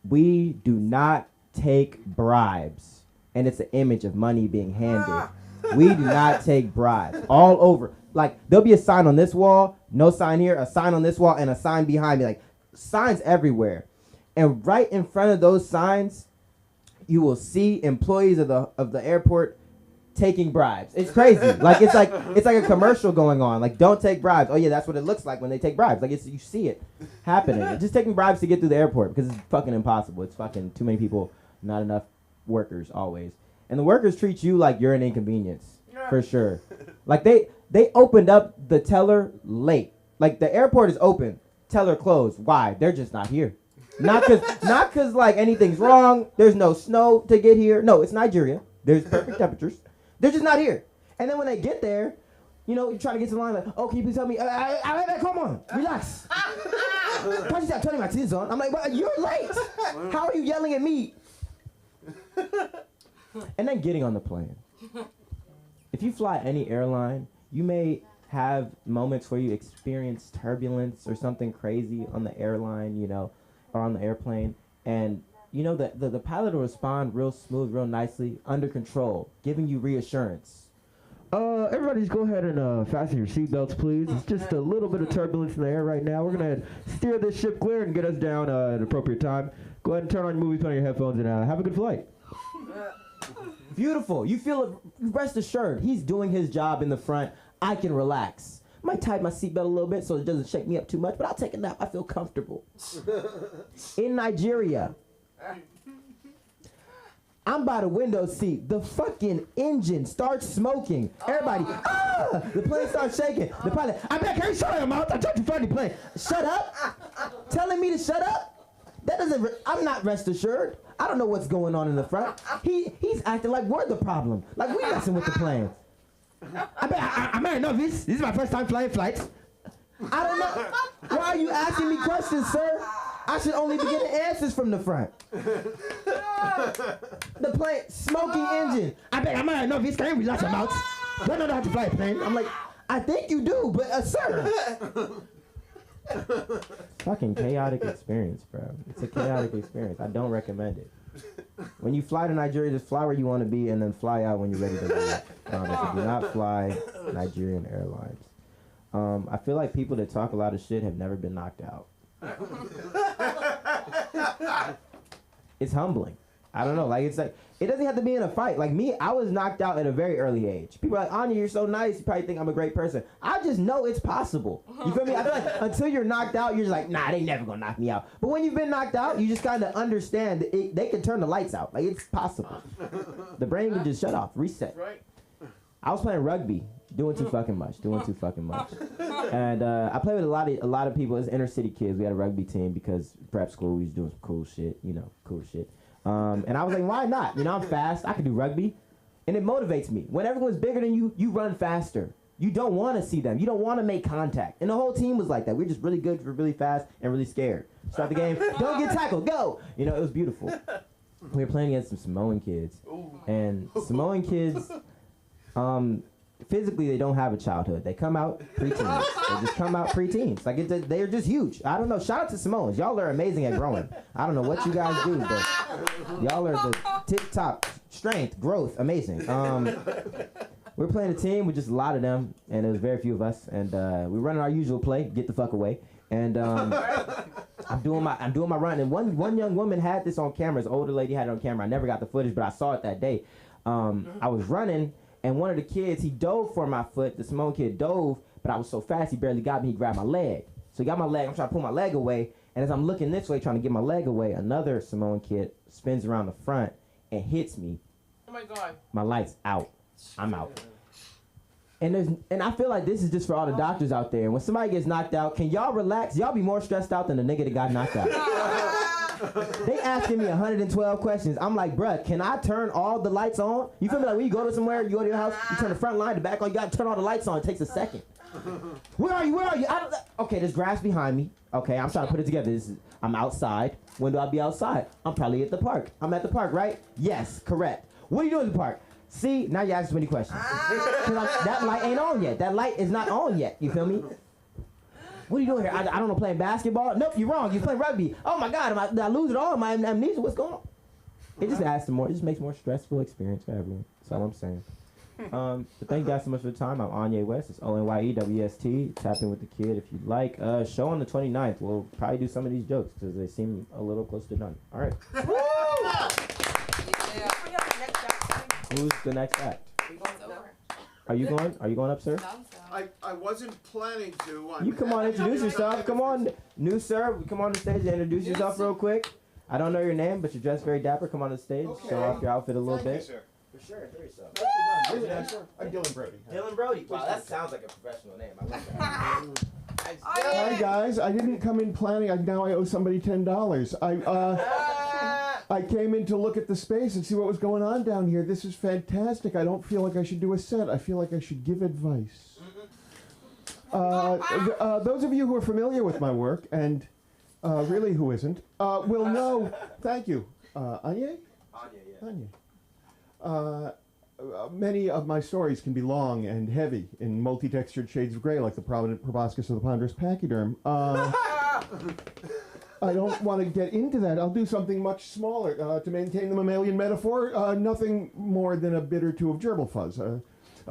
we do not take bribes. And it's an image of money being handed. We do not take bribes. All over. Like, there'll be a sign on this wall, no sign here, a sign on this wall, and a sign behind me. Like, signs everywhere. And right in front of those signs, you will see employees of the airport taking bribes. It's crazy. It's like a commercial going on. Like, don't take bribes. Oh yeah, that's what it looks like when they take bribes. Like, you see it happening. Just taking bribes to get through the airport because it's fucking impossible. It's fucking too many people, not enough workers always. And the workers treat you like you're an inconvenience, for sure. Like, they opened up the teller late. Like, the airport is open, teller closed. Why? They're just not here. Not cause like anything's wrong. There's no snow to get here. No, it's Nigeria. There's perfect temperatures. They're just not here. And then when they get there, you know, you try to get to the line like, oh, can you please help me? Come on, relax. Why you turning my tits on? I'm like, well, you're late. How are you yelling at me? And then getting on the plane. If you fly any airline, you may have moments where you experience turbulence or something crazy on the airline, you know, or on the airplane. And, you know, the pilot will respond real smooth, real nicely, under control, giving you reassurance. Everybody just go ahead and fasten your seatbelts, please. It's just a little bit of turbulence in the air right now. We're going to steer this ship clear and get us down at an appropriate time. Go ahead and turn on your movies, put on your headphones, and have a good flight. Beautiful. You feel, rest assured, he's doing his job in the front. I can relax. Might tighten my seatbelt a little bit so it doesn't shake me up too much, but I'll take a nap. I feel comfortable. In Nigeria, I'm by the window seat. The fucking engine starts smoking. Everybody, the plane starts shaking. The pilot, I bet, can you shut your mouth? I tried to find the plane. Shut up? Telling me to shut up? That doesn't, I'm not rest assured. I don't know what's going on in the front. He's acting like we're the problem. Like we messing with the plane. I might know this. This is my first time flying flights. I don't know. Why are you asking me questions, sir? I should only be getting answers from the front. The plane, smoking engine. I might know this. Can you relax your mouth? I don't know how to fly a plane. I'm like, I think you do, but sir. Fucking chaotic experience, bro. It's a chaotic experience. I don't recommend it. When you fly to Nigeria, just fly where you want to be and then fly out when you're ready to leave. Do not fly Nigerian Airlines. I feel like people that talk a lot of shit have never been knocked out. It's humbling. I don't know. Like, it's like, it doesn't have to be in a fight. Like me, I was knocked out at a very early age. People are like, Anya, you're so nice. You probably think I'm a great person. I just know it's possible. You feel me? I feel like until you're knocked out, you're just like, nah, they never gonna knock me out. But when you've been knocked out, you just kind of understand that they can turn the lights out. Like, it's possible. The brain can just shut off, reset. Right. I was playing rugby, doing too fucking much. And I played with a lot of people. It's inner city kids. We had a rugby team because prep school, we was doing some cool shit, cool shit. And I was like, why not? I'm fast. I can do rugby. And it motivates me. When everyone's bigger than you, you run faster. You don't want to see them. You don't want to make contact. And the whole team was like that. We're just really good, we're really fast, and really scared. Start the game. Don't get tackled. Go. It was beautiful. We were playing against some Samoan kids. And Samoan kids, physically, they don't have a childhood. They come out preteens. They just come out preteens. Like, they're just huge. I don't know. Shout out to Samoans. Y'all are amazing at growing. I don't know what you guys do, but y'all are the tip-top strength, growth, amazing. We're playing a team with just a lot of them, and there was very few of us. And we're running our usual play, get the fuck away. And I'm doing my run. And one young woman had this on camera. This older lady had it on camera. I never got the footage, but I saw it that day. I was running. And one of the kids, he dove for my foot. The Samoan kid dove, but I was so fast, he barely got me. He grabbed my leg. So he got my leg. I'm trying to pull my leg away. And as I'm looking this way, trying to get my leg away, another Samoan kid spins around the front and hits me. Oh my God. My light's out. I'm out. And I feel like this is just for all the doctors out there. When somebody gets knocked out, can y'all relax? Y'all be more stressed out than the nigga that got knocked out. They asking me 112 questions. I'm like, bruh, can I turn all the lights on? You feel me? Like when you go to somewhere, you go to your house, you turn the front line, the back line, you gotta turn all the lights on. It takes a second. Where are you? Okay, there's grass behind me. Okay, I'm trying to put it together. I'm outside. When do I be outside? I'm probably at the park. I'm at the park, right? Yes, correct. What are you doing at the park? See, now you ask too many questions. That light ain't on yet. That light is not on yet. You feel me? What are you doing here? I don't know, playing basketball? Nope, you're wrong. You're playing rugby. Oh my God, did I lose it all? My amnesia, what's going on? It just adds to more. It just makes more stressful experience for everyone. That's all I'm saying. But thank you guys so much for the time. I'm Anya West. It's ONYEWST. Tap in with the kid if you'd like. Show on the 29th. We'll probably do some of these jokes because they seem a little close to done. All right. Who's the next act? Are you going up, sir? I wasn't planning to. You come on, introduce yourself. Come on, new sir. Come on the stage and introduce yourself real quick. I don't know your name, but you're dressed very dapper. Come on the stage. Okay. Show off your outfit a little Thank bit. you, sir. For sure, introduce yourself. I'm Dylan Brody. Dylan Brody. Wow, that sounds like a professional name. I like that. Hi guys, I didn't come in planning. Now I owe somebody $10. I came in to look at the space and see what was going on down here. This is fantastic. I don't feel like I should do a set. I feel like I should give advice. Those of you who are familiar with my work, and really who isn't, will know. Thank you, Anya. Anya. Many of my stories can be long and heavy in multi-textured shades of gray, like the prominent proboscis of the ponderous pachyderm. I don't want to get into that. I'll do something much smaller to maintain the mammalian metaphor. Nothing more than a bit or two of gerbil fuzz, a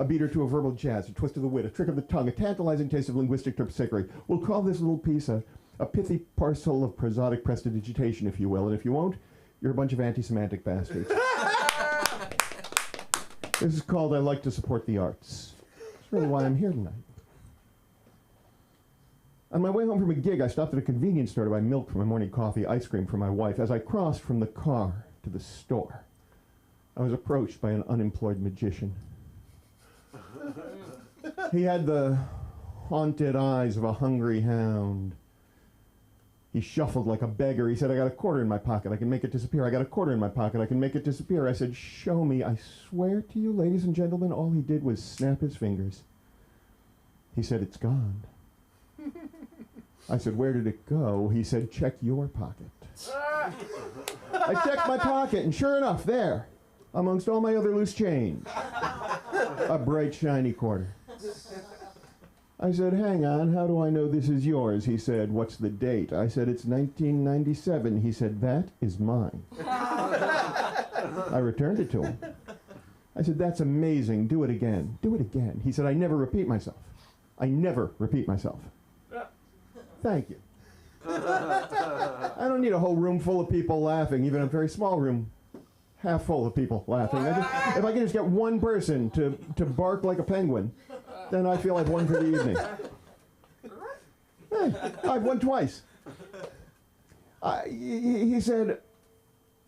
beat or two of verbal jazz, a twist of the wit, a trick of the tongue, a tantalizing taste of linguistic terpsichore. We'll call this little piece a pithy parcel of prosodic prestidigitation, if you will. And if you won't, you're a bunch of anti-semantic bastards. This is called I Like to Support the Arts. That's really why I'm here tonight. On my way home from a gig, I stopped at a convenience store to buy milk for my morning coffee, ice cream for my wife. As I crossed from the car to the store, I was approached by an unemployed magician. He had the haunted eyes of a hungry hound. He shuffled like a beggar. He said, I got a quarter in my pocket. I can make it disappear. I got a quarter in my pocket. I can make it disappear. I said, show me. I swear to you, ladies and gentlemen, all he did was snap his fingers. He said, it's gone. I said, where did it go? He said, check your pocket. I checked my pocket, and sure enough, there, amongst all my other loose change, a bright, shiny quarter. I said, hang on, how do I know this is yours? He said, what's the date? I said, it's 1997. He said, that is mine. I returned it to him. I said, that's amazing. Do it again. Do it again. He said, I never repeat myself. I never repeat myself. Thank you. I don't need a whole room full of people laughing, even a very small room. half full of people laughing. If I can just get one person to bark like a penguin, then I feel I've won for the evening. Hey, I've won twice. He said,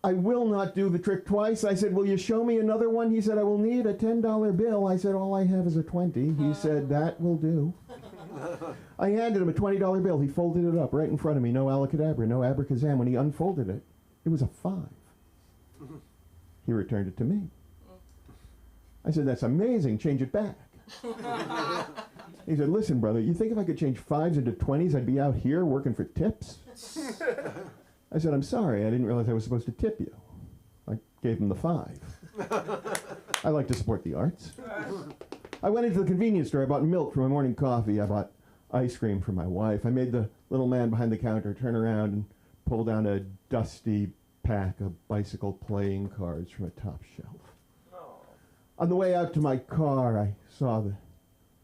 I will not do the trick twice. I said, will you show me another one? He said, I will need a $10 bill. I said, all I have is a 20. He said, that will do. I handed him a $20 bill. He folded it up right in front of me. No alakadabra, no abracazam. When he unfolded it, it was a 5. He returned it to me. I said, that's amazing. Change it back. He said, listen, brother, you think if I could change 5s into 20s, I'd be out here working for tips? I said, I'm sorry. I didn't realize I was supposed to tip you. I gave him the 5. I like to support the arts. I went into the convenience store. I bought milk for my morning coffee. I bought ice cream for my wife. I made the little man behind the counter turn around and pull down a dusty pack of bicycle playing cards from a top shelf. On the way out to my car, I saw the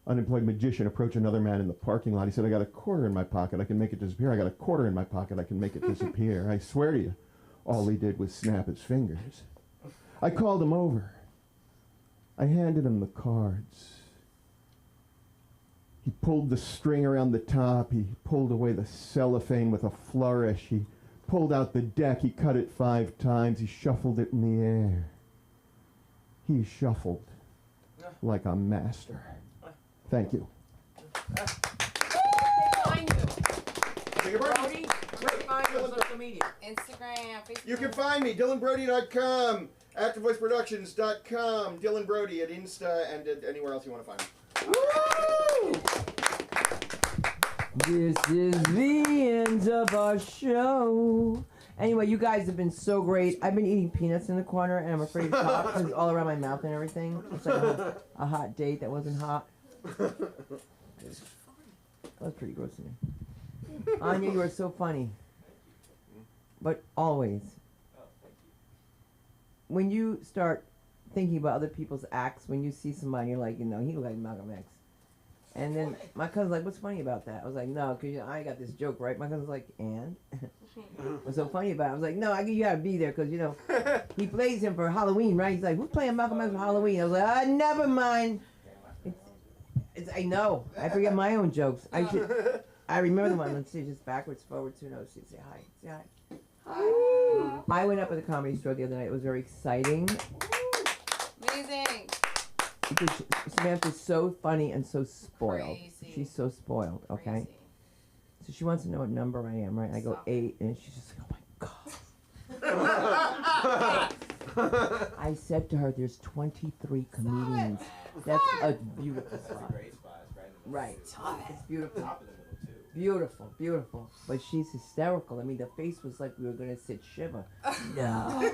unemployed magician approach another man in the parking lot. He said, I got a quarter in my pocket. I can make it disappear. I got a quarter in my pocket. I can make it disappear. I swear to you, all he did was snap his fingers. I called him over. I handed him the cards. He pulled the string around the top. He pulled away the cellophane with a flourish. He pulled out the deck. He cut it 5 times. He shuffled it in the air. He shuffled like a master. Thank you. Find you. Brody, where can find you on social media? Instagram, Facebook. You can find me, DylanBrody.com, ActiveVoiceProductions.com, Dylan Brody at Insta, and at anywhere else you want to find me. This is the end of our show. Anyway, you guys have been so great. I've been eating peanuts in the corner, and I'm afraid to talk because it's all around my mouth and everything. It's like a hot date that wasn't hot. That was pretty gross to me. Anya, you are so funny. But always. When you start thinking about other people's acts, when you see somebody, you're like, he look like Malcolm X. And then my cousin's like, what's funny about that? I was like, no, because I got this joke, right? My cousin's like, and? What's so funny about it? I was like, no, you gotta be there, because, he plays him for Halloween, right? He's like, who's playing Malcolm X for Halloween? I was like, never mind. I know. I forget my own jokes. I remember the one. Let's see, just backwards, forwards, who knows? Say hi. Say hi. Hi. I went up at the Comedy Store the other night. It was very exciting. Amazing. Because Samantha's so funny and so spoiled. Crazy. She's so spoiled, okay? Crazy. So she wants to know what number I am, right? I go 8, and she's just like, oh my God. I said to her, there's 23 comedians. That's a beautiful spot. Great spot. Right. It's beautiful. Top of the middle too. Beautiful, beautiful. But she's hysterical. I mean, the face was like we were going to sit shiver. No.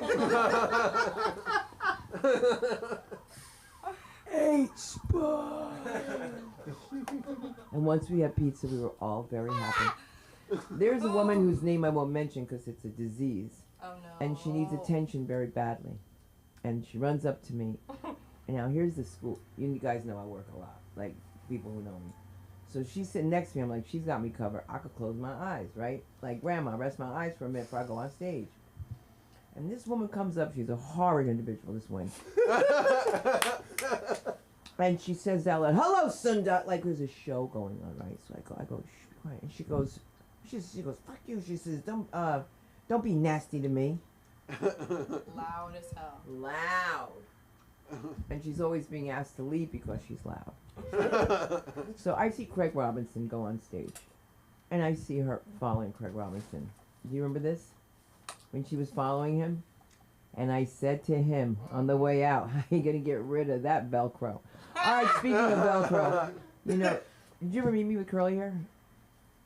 8 spots. And once we had pizza, we were all very happy. There's a woman whose name I won't mention because it's a disease. Oh no. And she needs attention very badly. And she runs up to me. And now here's the school. You guys know I work a lot. Like, people who know me. So she's sitting next to me. I'm like, she's got me covered. I could close my eyes, right? Like, Grandma, rest my eyes for a minute before I go on stage. And this woman comes up. She's a horrid individual, this one. And she says out loud, hello, Sunda. Like, there's a show going on, right? So I go, shh, be quiet. And she goes, fuck you. She says, don't be nasty to me. Loud as hell. Loud. And she's always being asked to leave because she's loud. So I see Craig Robinson go on stage. And I see her following Craig Robinson. Do you remember this? When she was following him? And I said to him on the way out, how are you going to get rid of that Velcro? All right, speaking of Velcro, did you ever meet me with curly hair?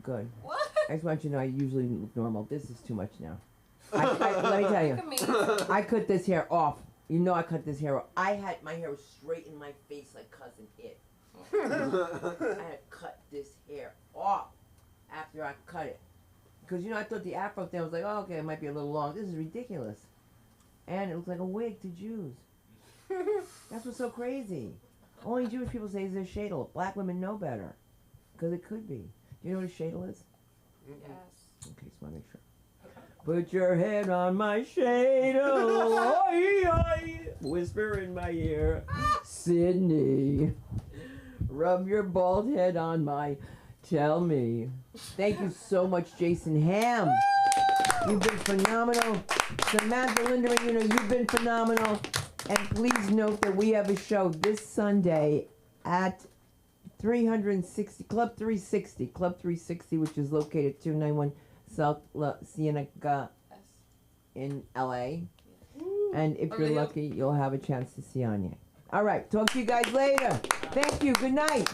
Good. What? I just want you to know I usually look normal. This is too much now. Let me tell you. I cut this hair off. You know I cut this hair off. My hair was straight in my face like Cousin It. I had cut this hair off after I cut it. Because, I thought the afro thing was like, oh, okay, it might be a little long. This is ridiculous. And it looks like a wig to Jews. That's what's so crazy. Only Jewish people say it's a shadel. Black women know better. Because it could be. Do you know what a shadel is? Yes. Okay, just want to make sure. Put your head on my shade. Whisper in my ear. Sydney. Rub your bald head on my tell me. Thank you so much, Jason Ham. You've been phenomenal. Samantha, Linda, and you've been phenomenal. And please note that we have a show this Sunday at 360 Club 360, which is located 291 South La Cienega in LA. And if you're lucky, you'll have a chance to see Anya. All right, talk to you guys later. Thank you. Good night.